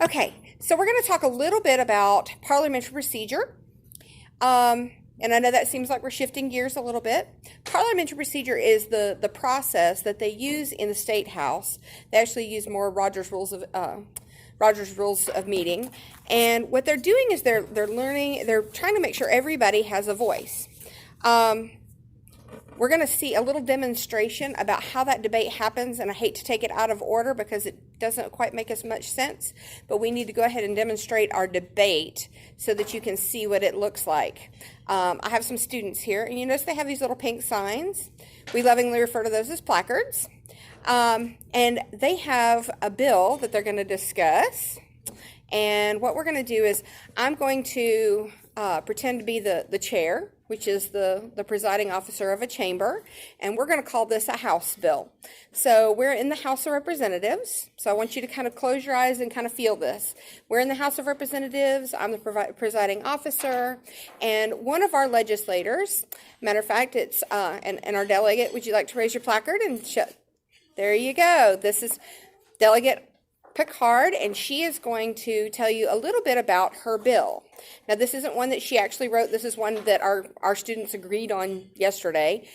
Okay, so we're going to talk a little bit about parliamentary procedure. And I know that seems like we're shifting gears a little bit. Parliamentary procedure is the process that they use in the state house. They actually use more Rogers rules of meeting, and what they're doing is they're learning. They're trying to make sure everybody has a voice. Um, we're going to see a little demonstration about how that debate happens, and I hate to take it out of order because it doesn't quite make as much sense, but we need to go ahead and demonstrate our debate so that you can see what it looks like. I have some students here, and you notice they have these little pink signs. We lovingly refer to those as placards. And they have a bill that they're going to discuss. And what we're going to do is I'm going to pretend to be the chair, which is the presiding officer of a chamber, and we're going to call this a House bill. So we're in the House of Representatives, so I want you to kind of close your eyes and kind of feel this. We're in the House of Representatives, I'm the presiding officer, and one of our legislators, matter of fact, it's, and our delegate, would you like to raise your placard and there you go. This is Delegate Picard, and she is going to tell you a little bit about her bill. Now, this isn't one that she actually wrote. This is one that our students agreed on yesterday,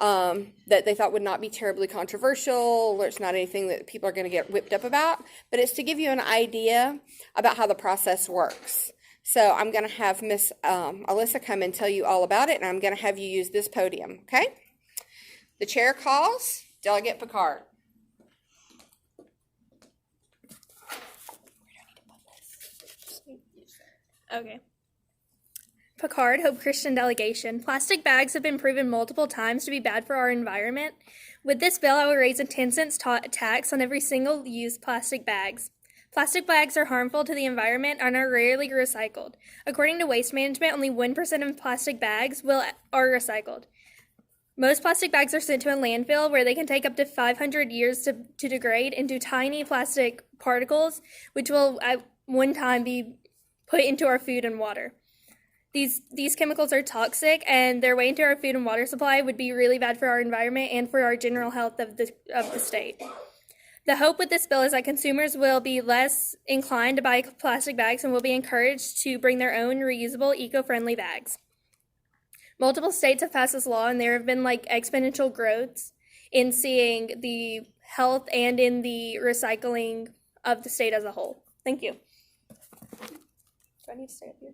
that they thought would not be terribly controversial, or it's not anything that people are going to get whipped up about, but it's to give you an idea about how the process works. So I'm going to have Miss Alyssa come and tell you all about it, and I'm going to have you use this podium, okay? The chair calls Delegate Picard. Okay. Picard, Hope Christian Delegation. Plastic bags have been proven multiple times to be bad for our environment. With this bill, I will raise a 10-cent tax on every single-use plastic bags. Plastic bags are harmful to the environment and are rarely recycled. According to Waste Management, only 1% of plastic bags are recycled. Most plastic bags are sent to a landfill where they can take up to 500 years to degrade into tiny plastic particles, which will at one time be put into our food and water. These chemicals are toxic, and their way into our food and water supply would be really bad for our environment and for our general health of the state. The hope with this bill is that consumers will be less inclined to buy plastic bags and will be encouraged to bring their own reusable, eco-friendly bags. Multiple states have passed this law, and there have been exponential growths in seeing the health and in the recycling of the state as a whole. Thank you. Do I need to stay up here?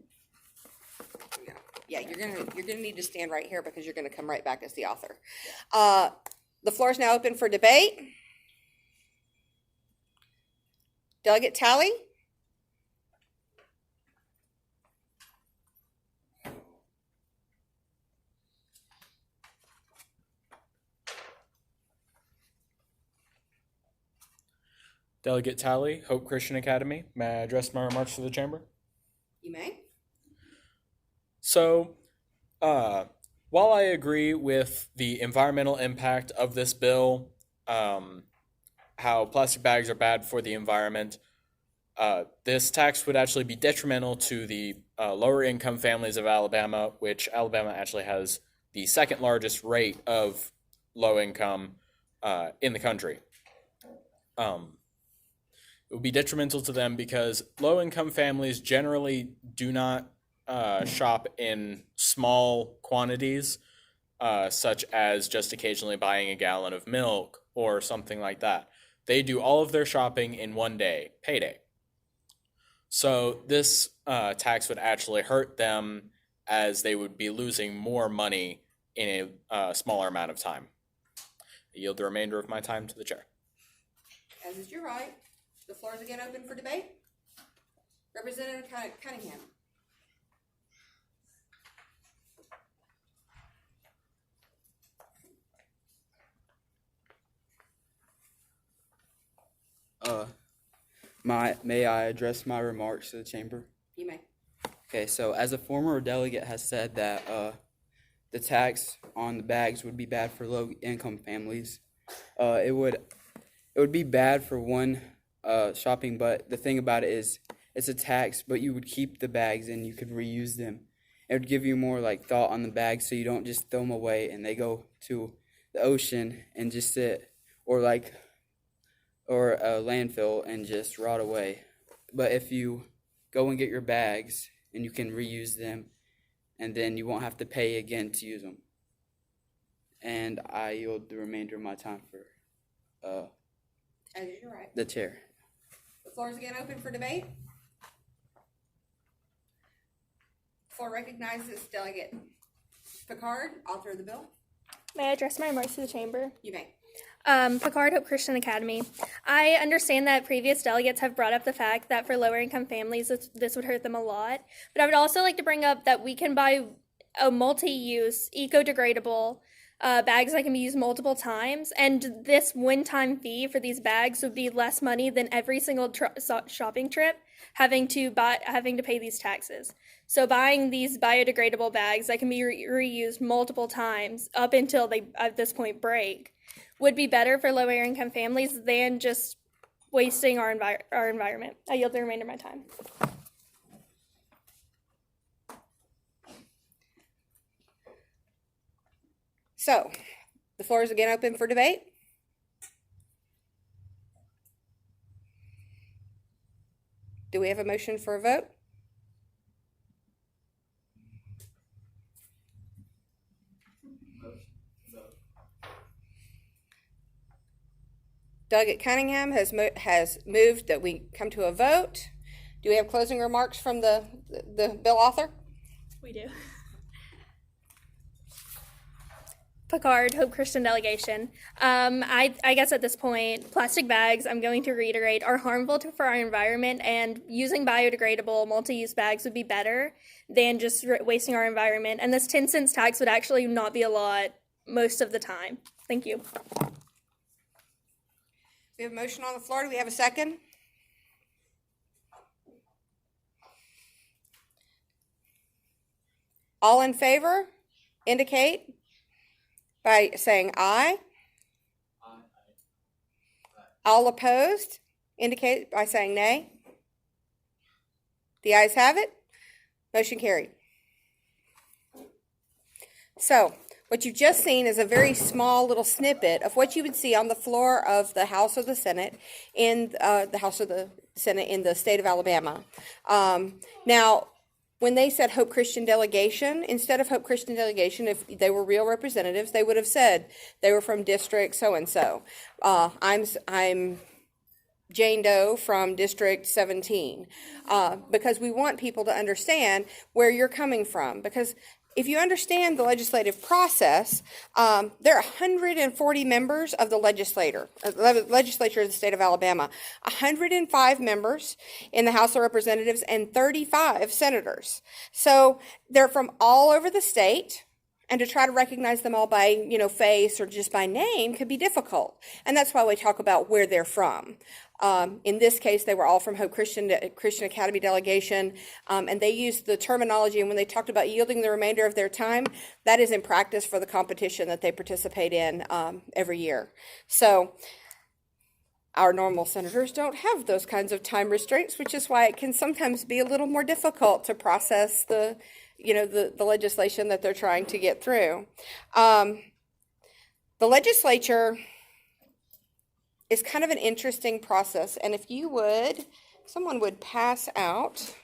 Yeah, you're gonna need to stand right here because you're gonna come right back as the author. The floor is now open for debate. Delegate Talley. Delegate Talley, Hope Christian Academy. May I address my remarks to the chamber? You may. So, while I agree with the environmental impact of this bill, how plastic bags are bad for the environment, this tax would actually be detrimental to the lower income families of Alabama, which Alabama actually has the second largest rate of low income in the country. It would be detrimental to them because low-income families generally do not shop in small quantities, such as just occasionally buying a gallon of milk or something like that. They do all of their shopping in one day, payday. So this tax would actually hurt them as they would be losing more money in a smaller amount of time. I yield the remainder of my time to the chair. As is your right. The floor is again open for debate. Representative Cunningham. May I address my remarks to the chamber? You may. Okay, so as a former delegate has said that the tax on the bags would be bad for low-income families. It would be bad for one shopping, but the thing about it is it's a tax, but you would keep the bags and you could reuse them. It would give you more thought on the bags, so you don't just throw them away and they go to the ocean and just sit, or a landfill and just rot away. but if you go and get your bags and you can reuse them, and then you won't have to pay again to use them. And I yield the remainder of my time for As you're right. the chair. The floor is again open for debate. Floor recognizes Delegate Picard, author of the bill. May I address my remarks to the chamber? You may. Picard, Hope Christian Academy. I understand that previous delegates have brought up the fact that for lower income families, this would hurt them a lot. But I would also like to bring up that we can buy a multi-use, eco-degradable bags that can be used multiple times. And this one-time fee for these bags would be less money than every single shopping trip having to pay these taxes. So buying these biodegradable bags that can be reused multiple times up until they, at this point, break would be better for lower income families than just wasting our environment. I yield the remainder of my time. So, the floor is again open for debate. Do we have a motion for a vote? Delegate Cunningham has moved that we come to a vote. Do we have closing remarks from the bill author? We do. Picard, Hope Christian Delegation. I guess at this point, plastic bags, I'm going to reiterate, are harmful for our environment, and using biodegradable multi-use bags would be better than just wasting our environment. And this 10 cents tax would actually not be a lot most of the time. Thank you. We have a motion on the floor. Do we have a second? All in favor indicate by saying aye. All opposed indicate by saying nay. The ayes have it. Motion carried. So, what you've just seen is a very small little snippet of what you would see on the floor of the House or the Senate in the House or the Senate in the state of Alabama. Now, when they said Hope Christian Delegation, instead of Hope Christian Delegation, if they were real representatives, they would have said they were from District so-and-so. I'm Jane Doe from District 17, because we want people to understand where you're coming from. Because if you understand the legislative process, there are 140 members of the legislature of the state of Alabama, 105 members in the House of Representatives, and 35 senators. So they're from all over the state, and to try to recognize them all by, face or just by name could be difficult. And that's why we talk about where they're from. In this case, they were all from Hope Christian Academy delegation, and they used the terminology, and when they talked about yielding the remainder of their time, that is in practice for the competition that they participate in every year. So our normal senators don't have those kinds of time restraints, which is why it can sometimes be a little more difficult to process the legislation that they're trying to get through. The legislature is kind of an interesting process, and if someone would pass out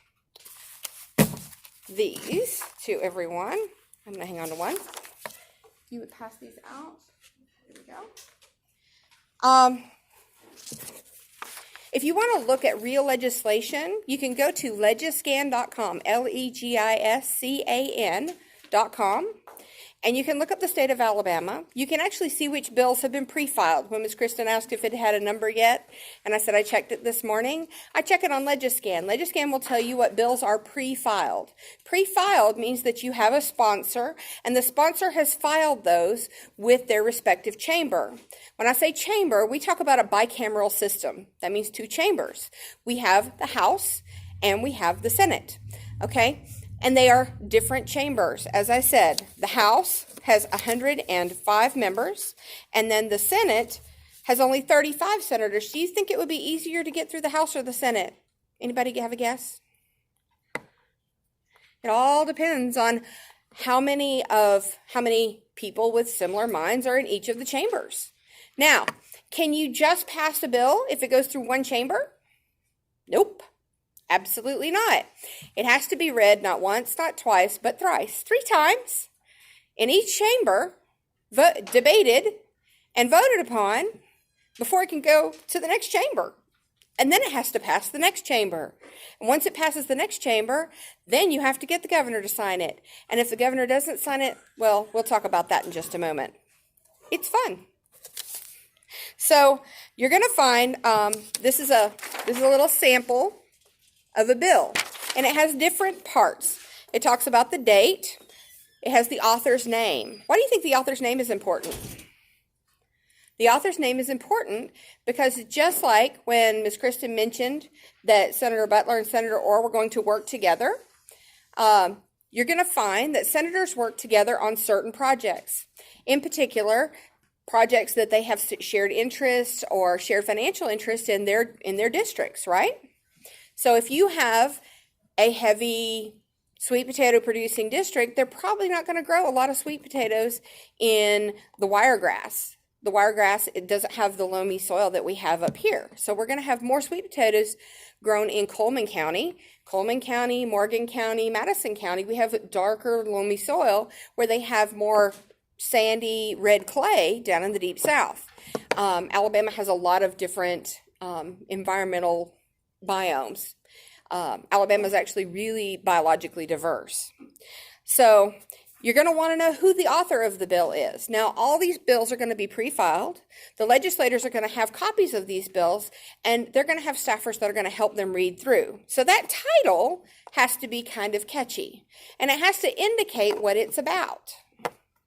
these to everyone. I'm going to hang on to one. You would pass these out. There we go. If you want to look at real legislation, you can go to legiscan.com, legiscan.com, and you can look up the state of Alabama. You can actually see which bills have been pre-filed. When Ms. Kristen asked if it had a number yet, and I said I checked it this morning, I check it on Legiscan. Legiscan will tell you what bills are pre-filed. Pre-filed means that you have a sponsor, and the sponsor has filed those with their respective chamber. When I say chamber, we talk about a bicameral system. That means two chambers. We have the House and we have the Senate, okay? And they are different chambers. As I said, the House has 105 members, and then the Senate has only 35 senators. Do you think it would be easier to get through the House or the Senate? Anybody have a guess? It all depends on how many people with similar minds are in each of the chambers. Now, can you just pass a bill if it goes through one chamber? Nope. Absolutely not. It has to be read not once, not twice, but thrice, 3 times in each chamber, debated and voted upon before it can go to the next chamber. And then it has to pass the next chamber. And once it passes the next chamber, then you have to get the governor to sign it. And if the governor doesn't sign it, well, we'll talk about that in just a moment. It's fun. So you're going to find this is a little sample of a bill, and it has different parts. It talks about the date. It has the author's name. Why do you think the author's name is important? The author's name is important because just like when Ms. Kristen mentioned that Senator Butler and Senator Orr were going to work together, you're going to find that senators work together on certain projects. In particular, projects that they have shared interests or shared financial interest in their districts, right? So if you have a heavy sweet potato producing district, they're probably not going to grow a lot of sweet potatoes in the wiregrass. The wiregrass, it doesn't have the loamy soil that we have up here. So we're going to have more sweet potatoes grown in Coleman County, Morgan County, Madison County. We have darker loamy soil where they have more sandy red clay down in the deep south. Alabama has a lot of different environmental biomes. Alabama is actually really biologically diverse. So you're going to want to know who the author of the bill is. Now, all these bills are going to be pre-filed. The legislators are going to have copies of these bills, and they're going to have staffers that are going to help them read through. So that title has to be kind of catchy, and it has to indicate what it's about.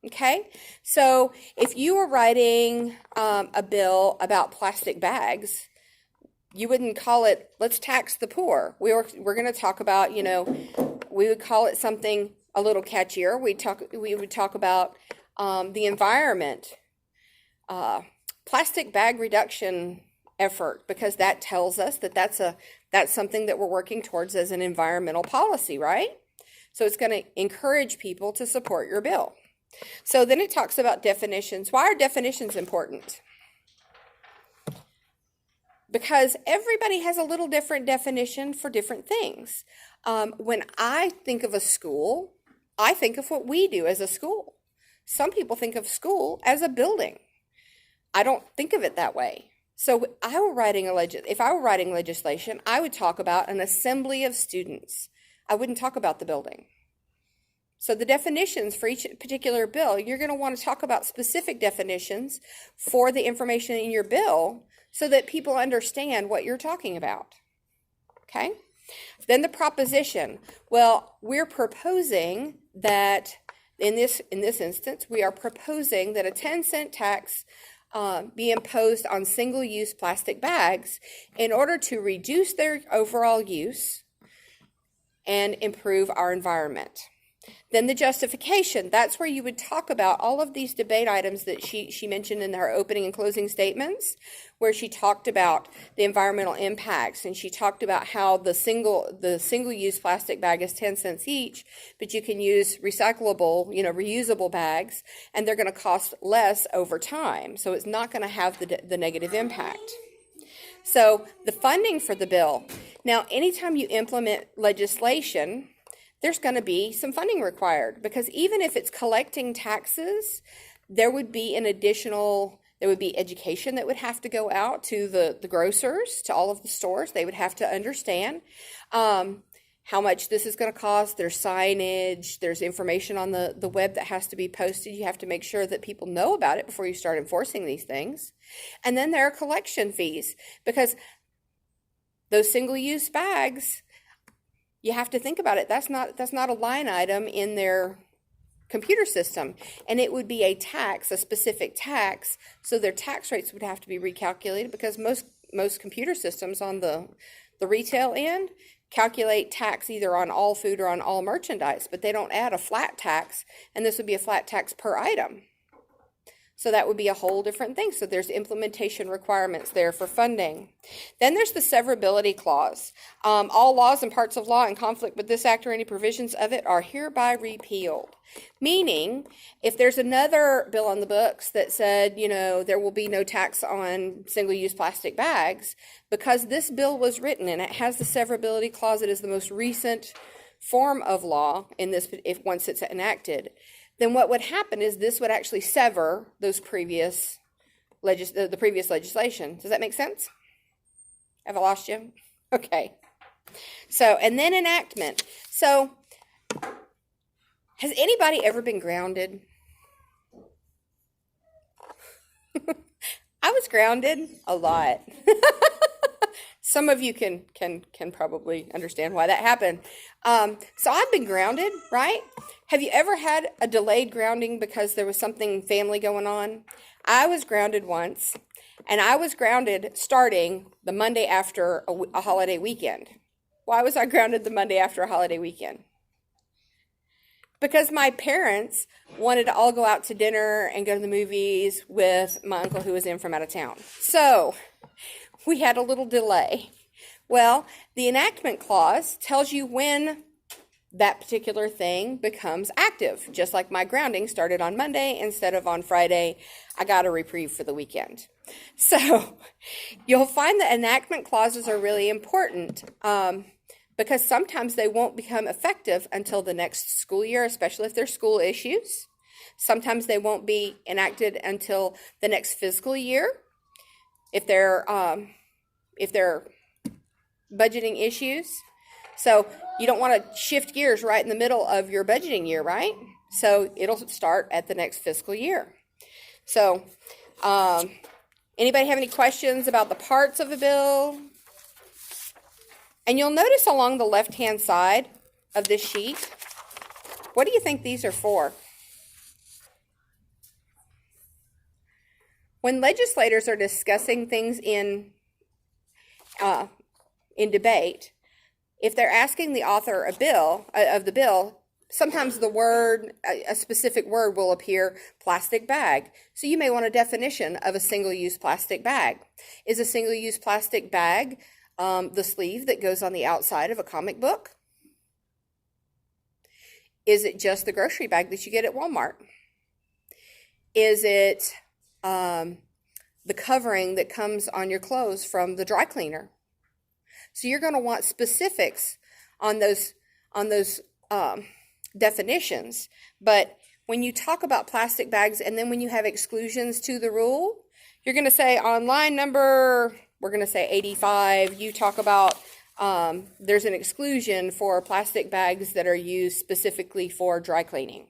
Okay? So if you were writing a bill about plastic bags, you wouldn't call it, let's tax the poor. We're going to talk about, we would call it something a little catchier. We would talk about the environment, plastic bag reduction effort, because that tells us that that's something that we're working towards as an environmental policy, right? So it's going to encourage people to support your bill. So then it talks about definitions. Why are definitions important? Because everybody has a little different definition for different things. When I think of a school, I think of what we do as a school. Some people think of school as a building. I don't think of it that way. So if I were writing legislation, I would talk about an assembly of students. I wouldn't talk about the building. So the definitions for each particular bill, you're going to want to talk about specific definitions for the information in your bill so that people understand what you're talking about. Okay? Then the proposition. Well, we're proposing that in this instance, we are proposing that a 10-cent tax be imposed on single-use plastic bags in order to reduce their overall use and improve our environment. Then the justification, that's where you would talk about all of these debate items that she mentioned in her opening and closing statements, where she talked about the environmental impacts, and she talked about how the single-use plastic bag is 10 cents each, but you can use recyclable, reusable bags, and they're going to cost less over time. So it's not going to have the negative impact. So the funding for the bill. Now, anytime you implement legislation, there's going to be some funding required, because even if it's collecting taxes, there would be education that would have to go out to the grocers, to all of the stores. They would have to understand how much this is going to cost. There's signage, there's information on the web that has to be posted. You have to make sure that people know about it before you start enforcing these things. And then there are collection fees, because those single-use bags, you have to think about it. That's not a line item in their computer system, and it would be a tax, a specific tax. So their tax rates would have to be recalculated, because most computer systems on the retail end calculate tax either on all food or on all merchandise, but they don't add a flat tax, and this would be a flat tax per item. So that would be a whole different thing. So there's implementation requirements there for funding. Then there's the severability clause. All laws and parts of law in conflict with this act or any provisions of it are hereby repealed. Meaning, if there's another bill on the books that said, there will be no tax on single-use plastic bags, because this bill was written and it has the severability clause, it is the most recent form of law in this, if once it's enacted, then what would happen is this would actually sever those previous the previous legislation. Does that make sense? Have I lost you? Okay. So, and then enactment. So, has anybody ever been grounded? I was grounded a lot. Some of you can probably understand why that happened. So I've been grounded, right? Have you ever had a delayed grounding because there was something family going on? I was grounded once, and I was grounded starting the Monday after a holiday weekend. Why was I grounded the Monday after a holiday weekend? Because my parents wanted to all go out to dinner and go to the movies with my uncle who was in from out of town. So we had a little delay. Well, the enactment clause tells you when that particular thing becomes active. Just like my grounding started on Monday instead of on Friday, I got a reprieve for the weekend. So you'll find that enactment clauses are really important because sometimes they won't become effective until the next school year, especially if they're school issues. Sometimes they won't be enacted until the next fiscal year if they're budgeting issues. So you don't want to shift gears right in the middle of your budgeting year, right? So it'll start at the next fiscal year. So anybody have any questions about the parts of the bill? And you'll notice along the left-hand side of this sheet, what do you think these are for? When legislators are discussing things in debate, if they're asking the author of the bill, sometimes a specific word will appear, plastic bag. So you may want a definition of a single-use plastic bag. Is a single-use plastic bag the sleeve that goes on the outside of a comic book? Is it just the grocery bag that you get at Walmart? Is it the covering that comes on your clothes from the dry cleaner? So you're going to want specifics on those definitions. But when you talk about plastic bags and then when you have exclusions to the rule, you're going to say on line number, we're going to say 85, you talk about there's an exclusion for plastic bags that are used specifically for dry cleaning.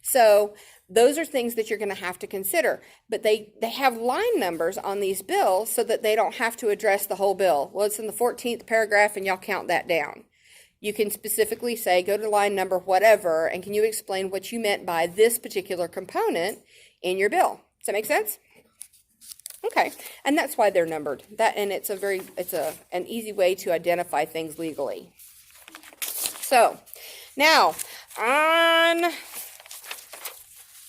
So those are things that you're going to have to consider. But they have line numbers on these bills so that they don't have to address the whole bill. Well, it's in the 14th paragraph, and y'all count that down. You can specifically say, go to line number whatever, and can you explain what you meant by this particular component in your bill? Does that make sense? Okay, and that's why they're numbered. And it's an easy way to identify things legally. So, now, on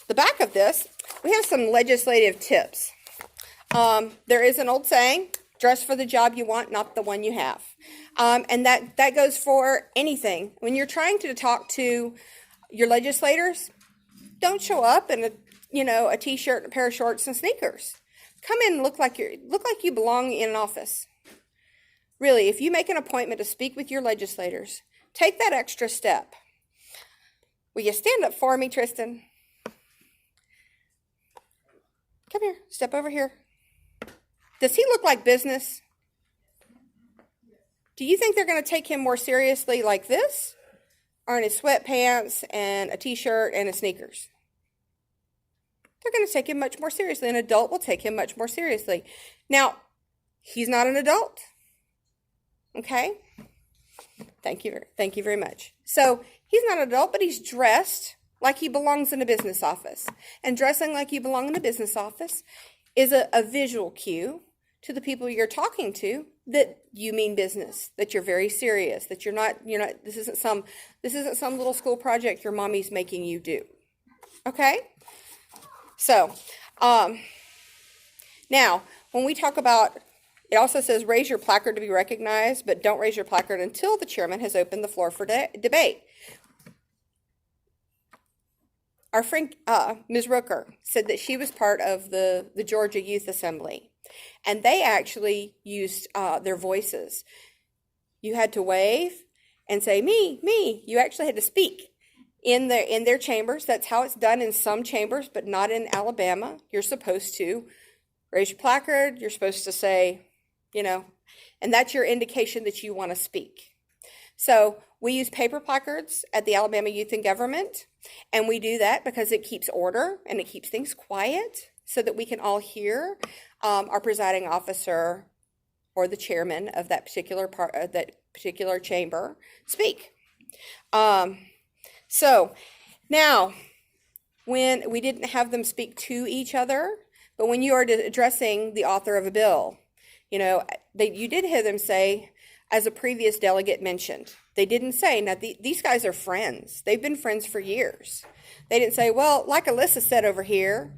the back of this, we have some legislative tips. There is an old saying, dress for the job you want, not the one you have. And that goes for anything. When you're trying to talk to your legislators, don't show up in a t-shirt, a pair of shorts, and sneakers. Come in and look like you belong in an office. Really, if you make an appointment to speak with your legislators, take that extra step. Will you stand up for me, Tristan? Come here. Step over here. Does he look like business? Do you think they're going to take him more seriously like this? Or in his sweatpants and a t-shirt and his sneakers? They're going to take him much more seriously. An adult will take him much more seriously. Now, he's not an adult. Okay? Thank you very much. So, he's not an adult, but he's dressed like he belongs in a business office. And dressing like you belong in a business office is a visual cue to the people you're talking to that you mean business, that you're very serious, that you're not, this isn't some little school project your mommy's making you do. Okay? So, now, when we talk about, it also says raise your placard to be recognized, but don't raise your placard until the chairman has opened the floor for debate. Our friend, Ms. Rooker, said that she was part of the Georgia Youth Assembly, and they actually used their voices. You had to wave and say, me, me. You actually had to speak in their chambers. That's how it's done in some chambers, but not in Alabama. You're supposed to raise your placard. You're supposed to say, and that's your indication that you want to speak. So we use paper placards at the Alabama Youth in Government, and we do that because it keeps order and it keeps things quiet so that we can all hear our presiding officer or the chairman of that particular chamber speak. So now, when we didn't have them speak to each other, but when you are addressing the author of a bill, you did hear them say, as a previous delegate mentioned. They didn't say, now these guys are friends. They've been friends for years. They didn't say, well, like Alyssa said over here,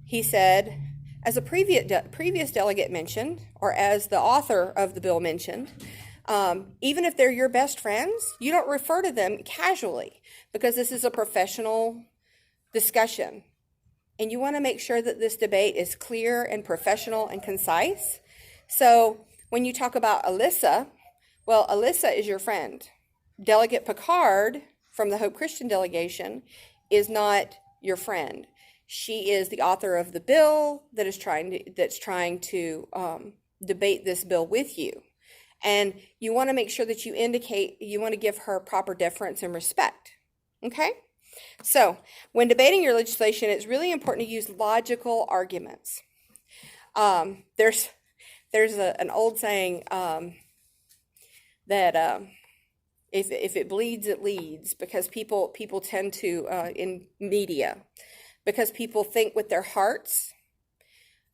he said, as a previous delegate mentioned, or as the author of the bill mentioned, even if they're your best friends, you don't refer to them casually because this is a professional discussion. And you want to make sure that this debate is clear and professional and concise. So when you talk about Alyssa, well, Alyssa is your friend. Delegate Picard from the Hope Christian delegation is not your friend. She is the author of the bill that's trying to debate this bill with you. And you want to make sure that you indicate you want to give her proper deference and respect. Okay? So when debating your legislation, it's really important to use logical arguments. There's an old saying that if it bleeds, it leads, because people tend to, in media, because people think with their hearts,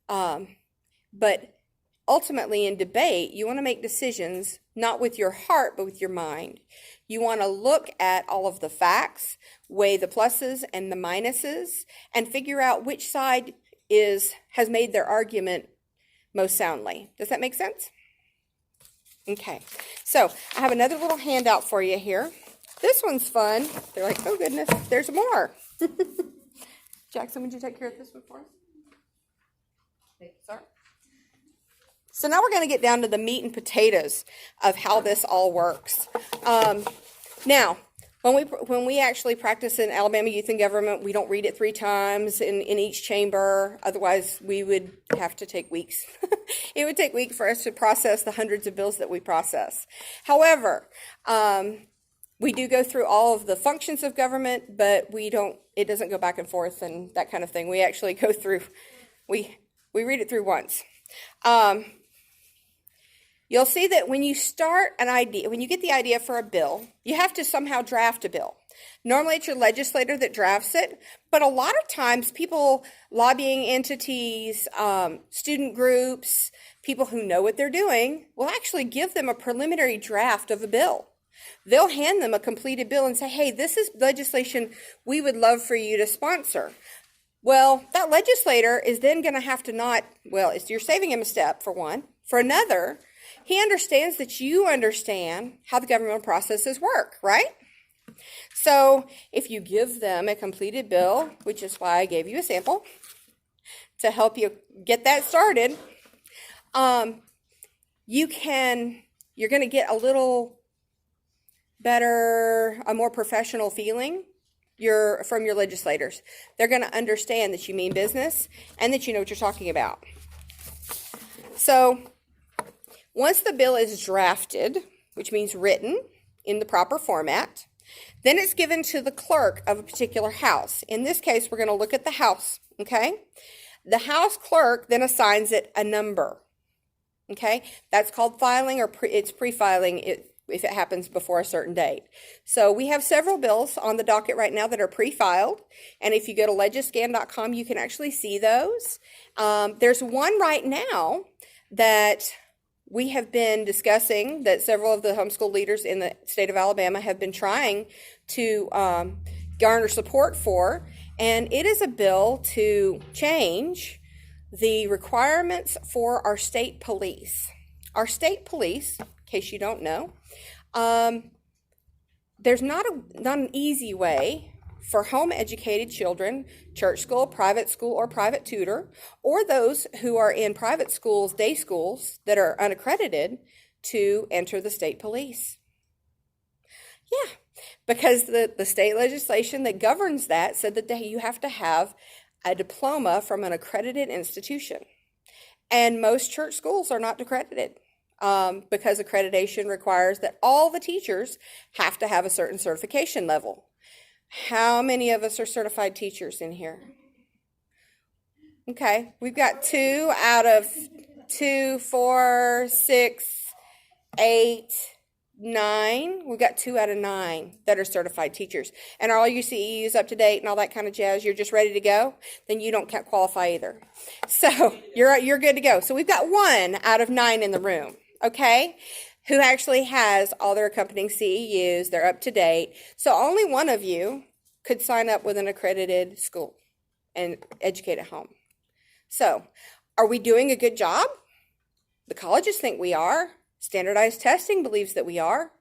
but ultimately in debate, you want to make decisions not with your heart, but with your mind. You want to look at all of the facts, weigh the pluses and the minuses, and figure out which side has made their argument most soundly. Does that make sense? Okay, so I have another little handout for you here. This one's fun. They're like, oh goodness, there's more. Jackson, would you take care of this one for us? Thank you, sir. So now we're going to get down to the meat and potatoes of how this all works. Now, when we actually practice in Alabama Youth in Government, we don't read it 3 times in each chamber. Otherwise, we would have to take weeks. It would take weeks for us to process the hundreds of bills that we process. However, we do go through all of the functions of government, but it doesn't go back and forth and that kind of thing. We actually go through, we read it through once. You'll see that when you when you get the idea for a bill, you have to somehow draft a bill. Normally it's your legislator that drafts it, but a lot of times people, lobbying entities, student groups, people who know what they're doing, will actually give them a preliminary draft of a bill. They'll hand them a completed bill and say, hey, this is legislation we would love for you to sponsor. Well, that legislator is then going to have to you're saving him a step, for one. For another, he understands that you understand how the government processes work, right? So if you give them a completed bill, which is why I gave you a sample to help you get that started, you're going to get a little better, a more professional feeling from your legislators. They're going to understand that you mean business and that you know what you're talking about. So once the bill is drafted, which means written in the proper format, then it's given to the clerk of a particular house. In this case, we're going to look at the house, okay? The house clerk then assigns it a number, okay? That's called filing, or it's pre-filing if it happens before a certain date. So we have several bills on the docket right now that are pre-filed, and if you go to legiscan.com, you can actually see those. There's one right now that we have been discussing, that several of the homeschool leaders in the state of Alabama have been trying to garner support for, and it is a bill to change the requirements for our state police. Our state police, in case you don't know, there's not an easy way for home educated children, church school, or private tutor, or those who are in private schools, day schools that are unaccredited, to enter the state police. Yeah, because the state legislation that governs that said that you have to have a diploma from an accredited institution. And most church schools are not accredited because accreditation requires that all the teachers have to have a certain certification level. How many of us are certified teachers in here? Okay, we've got 2 out of 2, 4, 6, 8, 9. We've got 2 out of 9 that are certified teachers. And are all your CEUs up to date and all that kind of jazz? You're just ready to go? Then you don't qualify either. So you're good to go. So we've got 1 out of 9 in the room, okay, who actually has all their accompanying CEUs. They're up to date. So only one of you could sign up with an accredited school and educate at home. So are we doing a good job? The colleges think we are. Standardized testing believes that we are.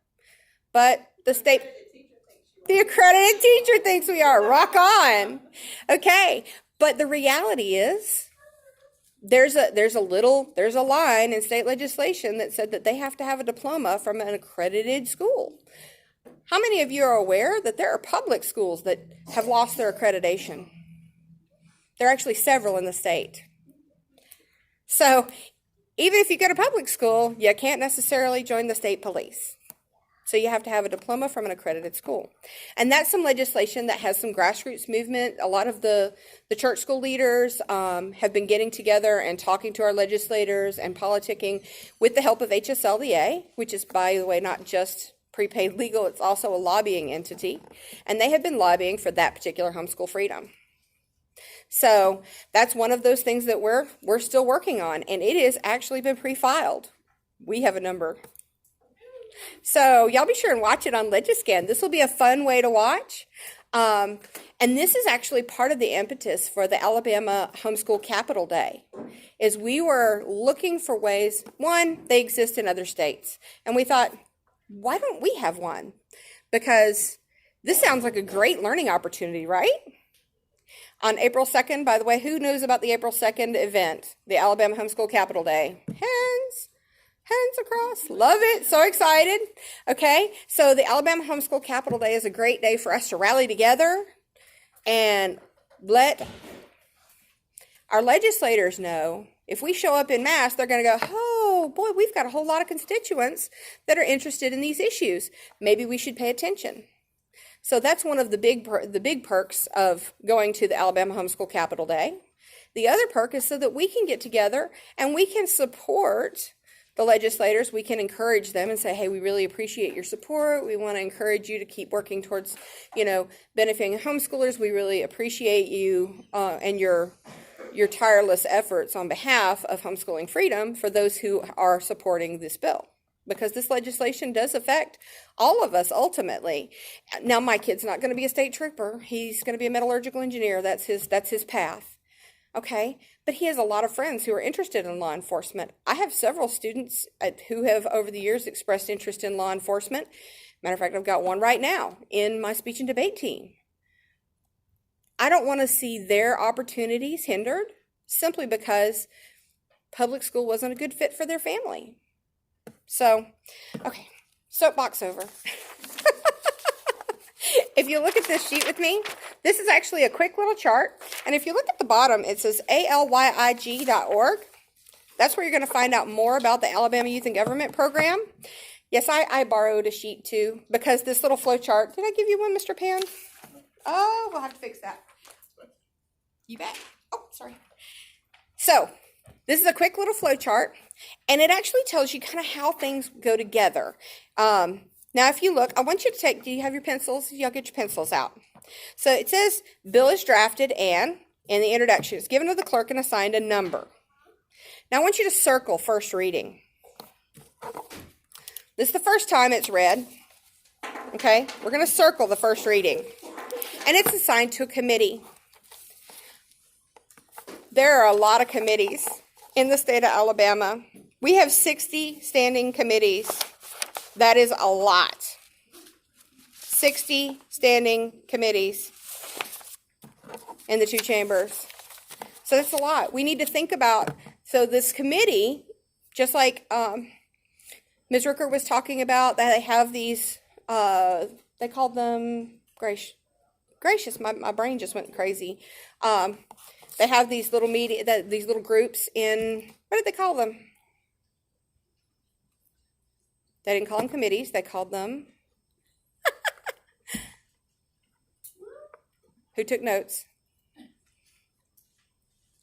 But the accredited teacher thinks we are. Rock on. Okay. But the reality is, there's a line in state legislation that said that they have to have a diploma from an accredited school. How many of you are aware that there are public schools that have lost their accreditation? There are actually several in the state. So even if you go to public school, you can't necessarily join the state police. So you have to have a diploma from an accredited school. And that's some legislation that has some grassroots movement. A lot of the church school leaders have been getting together and talking to our legislators and politicking with the help of HSLDA, which is, by the way, not just prepaid legal, it's also a lobbying entity. And they have been lobbying for that particular homeschool freedom. So that's one of those things that we're still working on, and it has actually been pre-filed. We have a number. So y'all be sure and watch it on Legiscan. This will be a fun way to watch. And this is actually part of the impetus for the Alabama Homeschool Capital Day, is we were looking for ways. One, they exist in other states. And we thought, why don't we have one? Because this sounds like a great learning opportunity, right? On April 2nd, by the way, who knows about the April 2nd event, the Alabama Homeschool Capital Day? Hands across. Love it. So excited. Okay. So the Alabama Homeschool Capital Day is a great day for us to rally together and let our legislators know if we show up in mass, they're going to go, oh boy, we've got a whole lot of constituents that are interested in these issues. Maybe we should pay attention. So that's one of the big perks of going to the Alabama Homeschool Capital Day. The other perk is so that we can get together and we can support the legislators. We can encourage them and say, hey, we really appreciate your support. We want to encourage you to keep working towards, benefiting homeschoolers. We really appreciate you and your tireless efforts on behalf of homeschooling freedom for those who are supporting this bill. Because this legislation does affect all of us ultimately. Now, my kid's not going to be a state trooper. He's going to be a metallurgical engineer. That's his path. Okay? But he has a lot of friends who are interested in law enforcement. I have several students who have over the years expressed interest in law enforcement. Matter of fact, I've got one right now in my speech and debate team. I don't want to see their opportunities hindered simply because public school wasn't a good fit for their family. So, okay, soapbox over. If you look at this sheet with me, this is actually a quick little chart. And if you look at the bottom, it says alyig.org. That's where you're going to find out more about the Alabama Youth and Government Program. Yes, I borrowed a sheet too, because this little flow chart, did I give you one, Mr. Pan? Oh, we'll have to fix that. You bet. Oh, sorry. So, this is a quick little flow chart, and it actually tells you kind of how things go together. Now, if you look, I want you to do you have your pencils? Y'all get your pencils out. So it says, bill is drafted and, in the introduction, it's given to the clerk and assigned a number. Now, I want you to circle first reading. This is the first time it's read. Okay, we're going to circle the first reading. And it's assigned to a committee. There are a lot of committees in the state of Alabama. We have 60 standing committees. That is a lot. 60 standing committees in the two chambers. So that's a lot. We need to think about, so this committee, just like Ms. Rooker was talking about, that they have these, they called them, gracious, my brain just went crazy. They have these little these little groups in, what did they call them? They didn't call them committees, they called them, who took notes?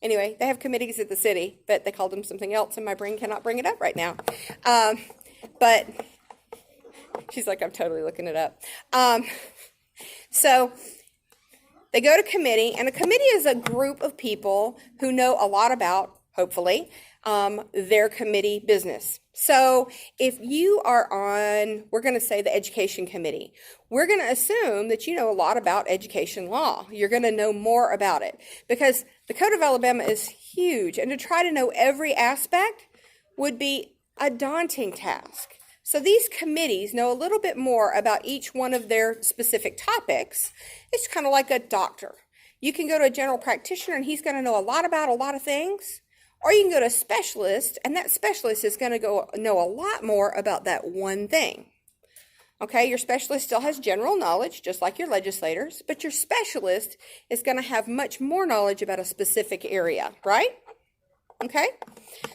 Anyway, they have committees at the city, but they called them something else, and my brain cannot bring it up right now. But she's like, I'm totally looking it up. So they go to committee, and a committee is a group of people who know a lot about, hopefully, their committee business. So if you are on, we're going to say the education committee, we're going to assume that you know a lot about education law. You're going to know more about it because the Code of Alabama is huge, and to try to know every aspect would be a daunting task. So these committees know a little bit more about each one of their specific topics. It's kind of like a doctor. You can go to a general practitioner, and he's going to know a lot about a lot of things. Or you can go to a specialist, and that specialist is going to know a lot more about that one thing. Okay, your specialist still has general knowledge, just like your legislators, but your specialist is going to have much more knowledge about a specific area, right? Okay,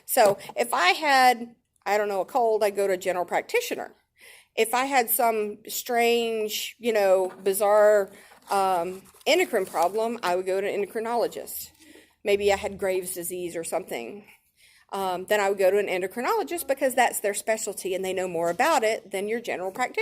so if I had, I don't know, a cold, I'd go to a general practitioner. If I had some strange, bizarre endocrine problem, I would go to an endocrinologist. Maybe I had Graves' disease or something. Then I would go to an endocrinologist because that's their specialty and they know more about it than your general practitioner.